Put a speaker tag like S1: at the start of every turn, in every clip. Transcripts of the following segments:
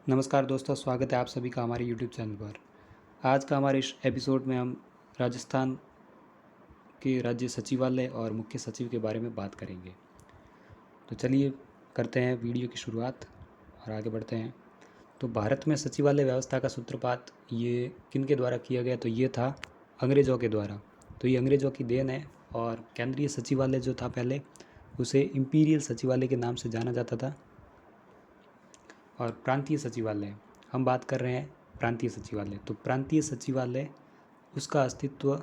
S1: नमस्कार दोस्तों, स्वागत है आप सभी का हमारे यूट्यूब चैनल पर। आज का हमारे इस एपिसोड में हम राजस्थान के राज्य सचिवालय और मुख्य सचिव के बारे में बात करेंगे। तो चलिए करते हैं वीडियो की शुरुआत और आगे बढ़ते हैं। तो भारत में सचिवालय व्यवस्था का सूत्रपात ये किन के द्वारा किया गया? तो ये था अंग्रेज़ों के द्वारा। तो ये अंग्रेज़ों की देन है और केंद्रीय सचिवालय जो था पहले उसे इम्पीरियल सचिवालय के नाम से जाना जाता था। और प्रांतीय सचिवालय, हम बात कर रहे हैं प्रांतीय सचिवालय। तो प्रांतीय सचिवालय उसका अस्तित्व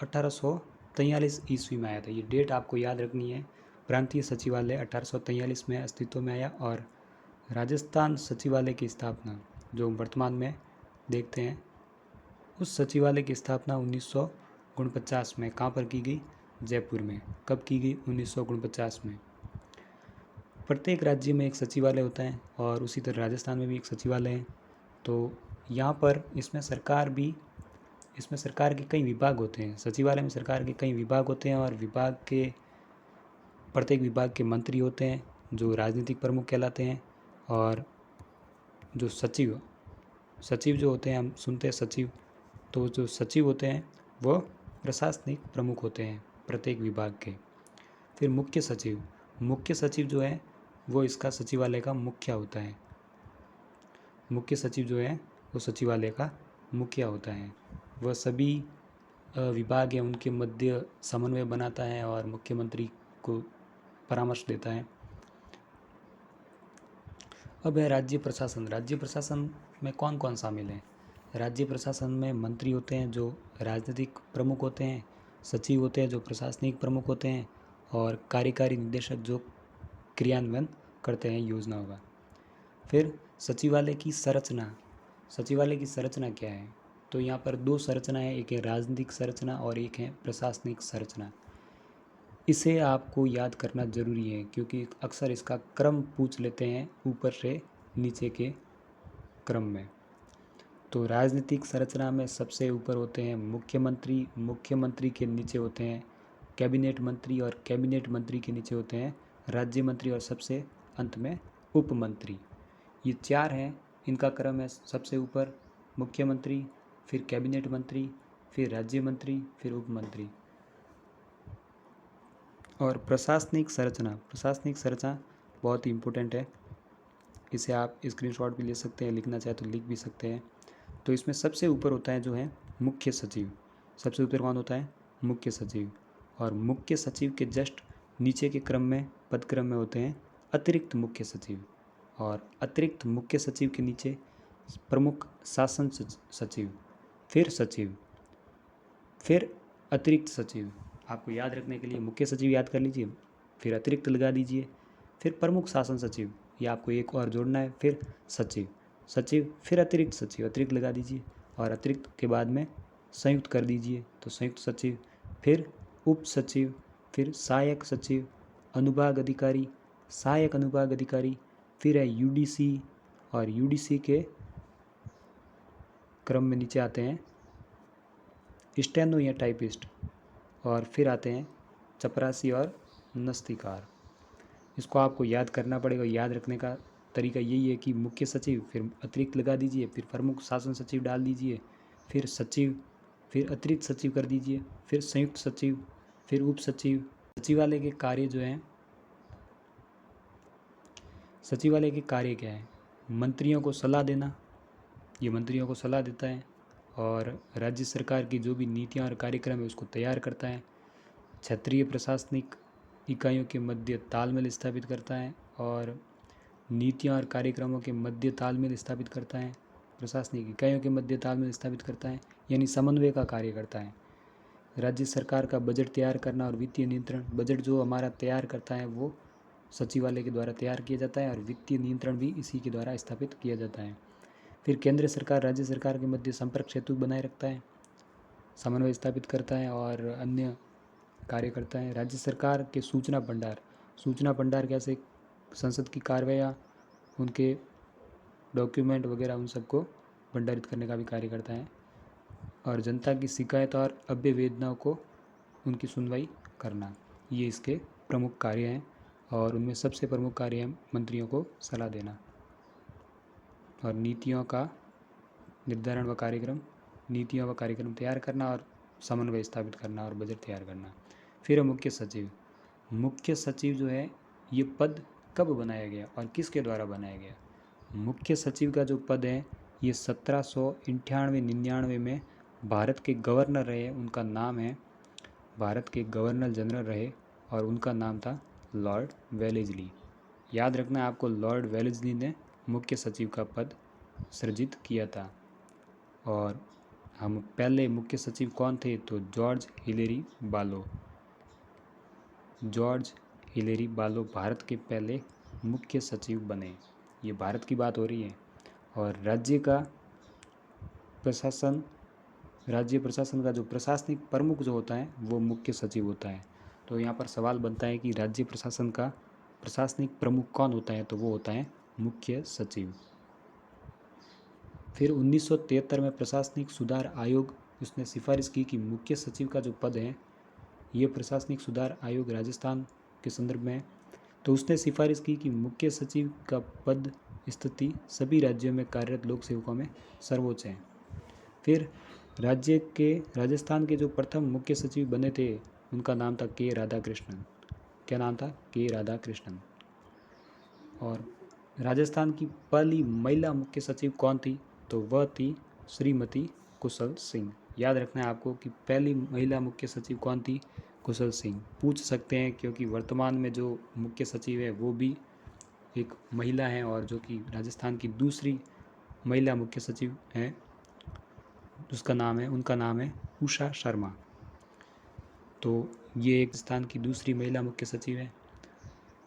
S1: 1843 ईस्वी में आया था। ये डेट आपको याद रखनी है। प्रांतीय सचिवालय 1843 में अस्तित्व में आया और राजस्थान सचिवालय की स्थापना जो वर्तमान में देखते हैं, उस सचिवालय की स्थापना 1949 में कहाँ पर की गई? जयपुर में। कब की गई? 1949 में। प्रत्येक राज्य में एक सचिवालय होता है और उसी तरह राजस्थान में भी एक सचिवालय है। तो यहाँ पर इसमें सरकार के कई विभाग होते हैं। सचिवालय में सरकार के कई विभाग होते हैं और प्रत्येक विभाग के मंत्री होते हैं जो राजनीतिक प्रमुख कहलाते हैं। और जो सचिव जो होते हैं, हम सुनते हैं सचिव, तो जो सचिव होते हैं वो प्रशासनिक प्रमुख होते हैं प्रत्येक विभाग के। फिर मुख्य सचिव जो है वो इसका सचिवालय का मुखिया होता है। मुख्य सचिव जो है वो सचिवालय का मुखिया होता है। वह सभी विभाग हैं उनके मध्य समन्वय बनाता है और मुख्यमंत्री को परामर्श देता है। अब है राज्य प्रशासन में कौन कौन शामिल है? राज्य प्रशासन में मंत्री होते हैं जो राजनीतिक प्रमुख होते हैं, सचिव होते हैं जो प्रशासनिक प्रमुख होते हैं और कार्यकारी निदेशक जो क्रियान्वयन करते हैं योजनाओं का। फिर सचिवालय की संरचना क्या है? तो यहाँ पर दो संरचना है, एक है राजनीतिक संरचना और एक है प्रशासनिक संरचना। इसे आपको याद करना जरूरी है क्योंकि अक्सर इसका क्रम पूछ लेते हैं ऊपर से नीचे के क्रम में। तो राजनीतिक संरचना में सबसे ऊपर होते हैं मुख्यमंत्री के नीचे होते हैं कैबिनेट मंत्री और कैबिनेट मंत्री के नीचे होते हैं राज्य मंत्री और सबसे अंत में उप मंत्री। ये चार हैं, इनका क्रम है सबसे ऊपर मुख्यमंत्री, फिर कैबिनेट मंत्री, फिर राज्य मंत्री, फिर उप मंत्री। और प्रशासनिक संरचना बहुत ही इम्पोर्टेंट है। इसे आप स्क्रीनशॉट भी ले सकते हैं, लिखना चाहे तो लिख भी सकते हैं। तो इसमें सबसे ऊपर होता है जो है मुख्य सचिव। सबसे ऊपर कौन होता है? मुख्य सचिव। और मुख्य सचिव के जस्ट नीचे के पद क्रम में होते हैं अतिरिक्त मुख्य सचिव। और अतिरिक्त मुख्य सचिव के नीचे प्रमुख शासन सचिव, फिर अतिरिक्त सचिव। आपको याद रखने के लिए मुख्य सचिव याद कर लीजिए, फिर अतिरिक्त लगा दीजिए, फिर प्रमुख शासन सचिव, ये आपको एक और जोड़ना है, फिर सचिव, फिर अतिरिक्त लगा दीजिए और अतिरिक्त के बाद में संयुक्त कर दीजिए तो संयुक्त सचिव, फिर उप सचिव, फिर सहायक सचिव, सहायक अनुभाग अधिकारी, फिर है यूडीसी और यूडीसी के क्रम में नीचे आते हैं स्टेनो या टाइपिस्ट और फिर आते हैं चपरासी और नस्तिकार। इसको आपको याद करना पड़ेगा। याद रखने का तरीका यही है कि मुख्य सचिव, फिर अतिरिक्त लगा दीजिए, फिर प्रमुख शासन सचिव डाल दीजिए, फिर सचिव, फिर अतिरिक्त सचिव कर दीजिए, फिर संयुक्त सचिव, फिर उप सचिव। सचिवालय के कार्य जो हैं, सचिवालय के कार्य क्या है? मंत्रियों को सलाह देना, ये मंत्रियों को सलाह देता है और राज्य सरकार की जो भी नीतियाँ और कार्यक्रम है उसको तैयार करता है। क्षेत्रीय प्रशासनिक इकाइयों के मध्य तालमेल स्थापित करता है और नीतियाँ और कार्यक्रमों के मध्य तालमेल स्थापित करता है। प्रशासनिक इकाइयों के मध्य तालमेल स्थापित करता है, यानी समन्वय का कार्य करता है। राज्य सरकार का बजट तैयार करना और वित्तीय नियंत्रण, बजट जो हमारा तैयार करता है वो सचिवालय के द्वारा तैयार किया जाता है और वित्तीय नियंत्रण भी इसी के द्वारा स्थापित किया जाता है। फिर केंद्र सरकार राज्य सरकार के मध्य संपर्क सेतु बनाए रखता है, समन्वय स्थापित करता है और अन्य कार्य करता है। राज्य सरकार के सूचना भंडार कैसे संसद की कार्रवाई, उनके डॉक्यूमेंट वगैरह उन सबको भंडारित करने का भी कार्य करता है। और जनता की शिकायत और अभ्यवेदनाओं को उनकी सुनवाई करना, ये इसके प्रमुख कार्य हैं और उनमें सबसे प्रमुख कार्य है मंत्रियों को सलाह देना। और नीतियों का निर्धारण व कार्यक्रम, नीतियों व कार्यक्रम तैयार करना और समन्वय स्थापित करना और बजट तैयार करना। फिर मुख्य सचिव। मुख्य सचिव जो है ये पद कब बनाया गया और किसके द्वारा बनाया गया? मुख्य सचिव का जो पद है ये 1798-99 में भारत के गवर्नर रहे, उनका नाम है, भारत के गवर्नर जनरल रहे और उनका नाम था लॉर्ड वेलेस्ली। याद रखना आपको, लॉर्ड वेलेस्ली ने मुख्य सचिव का पद सृजित किया था। और हम पहले मुख्य सचिव कौन थे? तो जॉर्ज हिलेरी बालो। जॉर्ज हिलेरी बालो भारत के पहले मुख्य सचिव बने। ये भारत की बात हो रही है। और राज्य प्रशासन का जो प्रशासनिक प्रमुख जो होता है वो मुख्य सचिव होता है। तो यहाँ पर सवाल बनता है कि राज्य प्रशासन का प्रशासनिक प्रमुख कौन होता है? तो वो होता है मुख्य सचिव। फिर 1973 में प्रशासनिक सुधार आयोग उसने सिफारिश की कि मुख्य सचिव का जो पद है, ये प्रशासनिक सुधार आयोग राजस्थान के संदर्भ में, तो उसने सिफारिश की कि मुख्य सचिव का पद स्थिति सभी राज्यों में कार्यरत लोक सेवकों में सर्वोच्च है। फिर राजस्थान के जो प्रथम मुख्य सचिव बने थे उनका नाम था के राधाकृष्णन। क्या नाम था? के राधाकृष्णन। और राजस्थान की पहली महिला मुख्य सचिव कौन थी? तो वह थी श्रीमती कुशल सिंह। याद रखना है आपको कि पहली महिला मुख्य सचिव कौन थी? कुशल सिंह। पूछ सकते हैं क्योंकि वर्तमान में जो मुख्य सचिव है वो भी एक महिला है और जो कि राजस्थान की दूसरी महिला मुख्य सचिव हैं, उनका नाम है उषा शर्मा। तो ये एक राजस्थान की दूसरी महिला मुख्य सचिव है।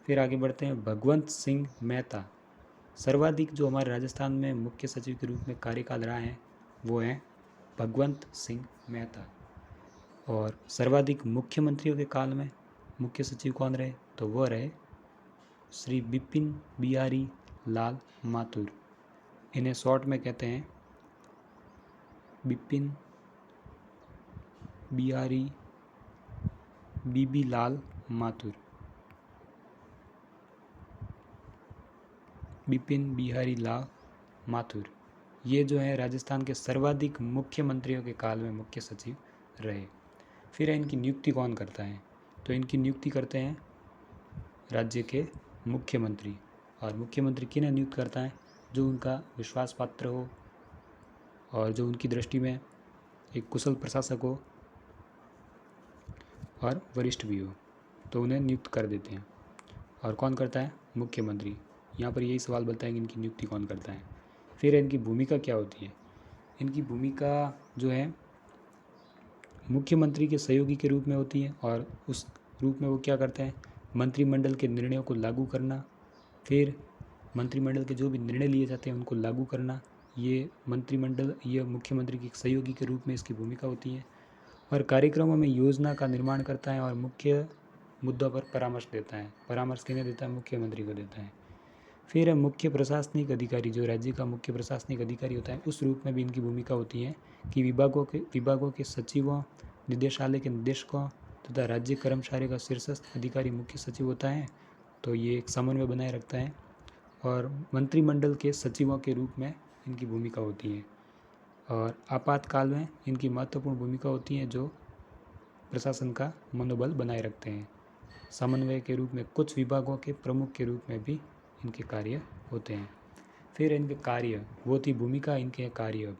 S1: फिर आगे बढ़ते हैं। भगवंत सिंह मेहता। सर्वाधिक जो हमारे राजस्थान में मुख्य सचिव के रूप में कार्यकाल रहा है वो है भगवंत सिंह मेहता। और सर्वाधिक मुख्यमंत्रियों के काल में मुख्य सचिव कौन रहे? तो वह रहे श्री बिपिन बिहारी लाल माथुर। इन्हें शॉर्ट में कहते हैं बिपिन बिहारी बीबी लाल माथुर। बिपिन बिहारी लाल माथुर ये जो है राजस्थान के सर्वाधिक मुख्यमंत्रियों के काल में मुख्य सचिव रहे। फिर इनकी नियुक्ति कौन करता है? तो इनकी नियुक्ति करते हैं राज्य के मुख्यमंत्री। और मुख्यमंत्री किन्हें नियुक्त करता है? जो उनका विश्वास पात्र हो और जो उनकी दृष्टि में एक कुशल प्रशासक हो और वरिष्ठ भी हो, तो उन्हें नियुक्त कर देते हैं। और कौन करता है? मुख्यमंत्री। यहाँ पर यही सवाल बनता है कि इनकी नियुक्ति कौन करता है। फिर इनकी भूमिका क्या होती है? इनकी भूमिका जो है मुख्यमंत्री के सहयोगी के रूप में होती है और उस रूप में वो क्या करते हैं? मंत्रिमंडल के निर्णयों को लागू करना, फिर मंत्रिमंडल के जो भी निर्णय लिए जाते हैं उनको लागू करना, ये मुख्यमंत्री के सहयोगी के रूप में इसकी भूमिका होती है। और कार्यक्रमों में योजना का निर्माण करता है और मुख्य मुद्दों पर परामर्श देता है। परामर्श किन्हें देता है? मुख्यमंत्री को देता है। फिर मुख्य प्रशासनिक अधिकारी, जो राज्य का मुख्य प्रशासनिक अधिकारी होता है, उस रूप में भी इनकी भूमिका होती है कि विभागों के सचिवों, निदेशालय के निदेशकों तथा राज्य कर्मचारियों का शीर्षस्थ अधिकारी मुख्य सचिव होता है। तो ये एक समन्वय बनाए रखता है। और मंत्रिमंडल के सचिवों के रूप में इनकी भूमिका होती है। और आपातकाल में इनकी महत्वपूर्ण भूमिका होती है जो प्रशासन का मनोबल बनाए रखते हैं। समन्वय के रूप में कुछ विभागों के प्रमुख के रूप में भी इनके कार्य होते हैं। फिर इनके कार्य, वो थी भूमिका, इनके कार्य।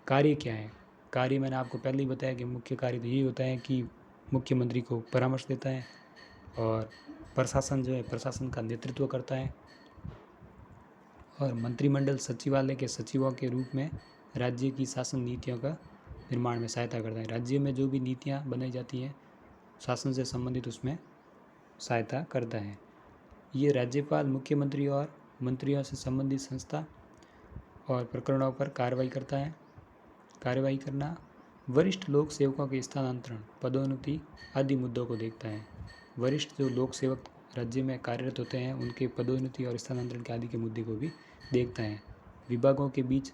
S1: कार्य क्या है? कार्य मैंने आपको पहले ही बताया कि मुख्य कार्य तो यही होता है कि मुख्यमंत्री को परामर्श देता है और प्रशासन का नेतृत्व करता है और मंत्रिमंडल सचिवालय के सचिवों के रूप में राज्य की शासन नीतियों का निर्माण में सहायता करता है। राज्य में जो भी नीतियाँ बनाई जाती हैं शासन से संबंधित, उसमें सहायता करता है। ये राज्यपाल, मुख्यमंत्री और मंत्रियों से संबंधित संस्था और प्रकरणों पर कार्रवाई करना, वरिष्ठ लोक सेवकों के स्थानांतरण, पदोन्नति आदि मुद्दों को देखता है। वरिष्ठ जो लोक सेवक राज्य में कार्यरत होते हैं उनके पदोन्नति और स्थानांतरण के आदि के मुद्दे को भी देखता है। विभागों के बीच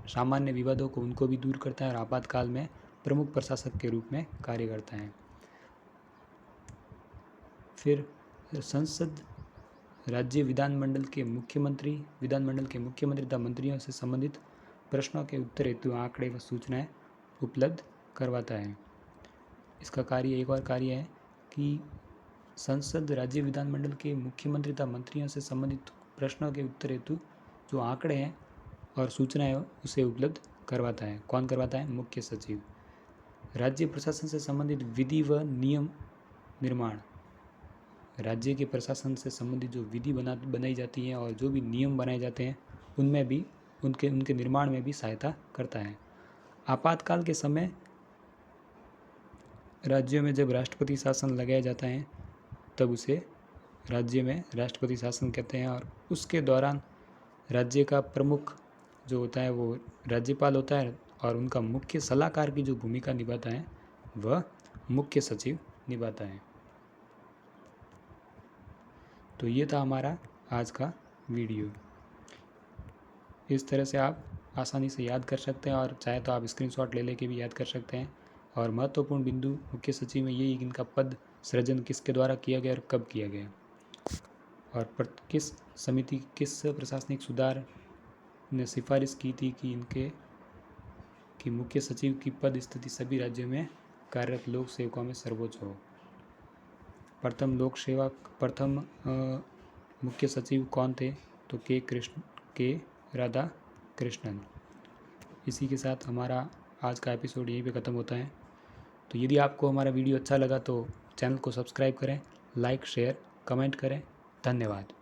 S1: सामान्य विवादों को उनको भी दूर करता है और आपातकाल में प्रमुख प्रशासक के रूप में कार्य करता है। फिर संसद राज्य विधानमंडल के मुख्यमंत्री तथा मंत्रियों से संबंधित प्रश्नों के उत्तर हेतु आंकड़े व सूचनाएं उपलब्ध करवाता है। इसका कार्य एक और कार्य है कि संसद राज्य विधानमंडल के मुख्यमंत्री तथा मंत्रियों से संबंधित प्रश्नों के उत्तर हेतु जो आंकड़े हैं और सूचनाएं उसे उपलब्ध करवाता है। कौन करवाता है? मुख्य सचिव। राज्य प्रशासन से संबंधित विधि व नियम निर्माण, राज्य के प्रशासन से संबंधित जो विधि बनाई जाती है और जो भी नियम बनाए जाते हैं उनमें भी उनके निर्माण में भी सहायता करता है। आपातकाल के समय राज्यों में जब राष्ट्रपति शासन लगाया जाता है तब उसे राज्य में राष्ट्रपति शासन कहते हैं और उसके दौरान राज्य का प्रमुख जो होता है वो राज्यपाल होता है और उनका मुख्य सलाहकार की जो भूमिका निभाता है वह मुख्य सचिव निभाता है। तो ये था हमारा आज का वीडियो। इस तरह से आप आसानी से याद कर सकते हैं और चाहे तो आप स्क्रीनशॉट ले लेके भी याद कर सकते हैं। और महत्वपूर्ण बिंदु मुख्य सचिव में यही इनका पद सृजन किसके द्वारा किया गया और कब किया गया और किस समिति किस प्रशासनिक सुधार ने सिफारिश की थी कि मुख्य सचिव की पद स्थिति सभी राज्यों में कार्यरत लोक सेवकों में सर्वोच्च हो। प्रथम मुख्य सचिव कौन थे? तो के राधा कृष्णन। इसी के साथ हमारा आज का एपिसोड यहीं पे ख़त्म होता है। तो यदि आपको हमारा वीडियो अच्छा लगा तो चैनल को सब्सक्राइब करें, लाइक शेयर कमेंट करें। धन्यवाद।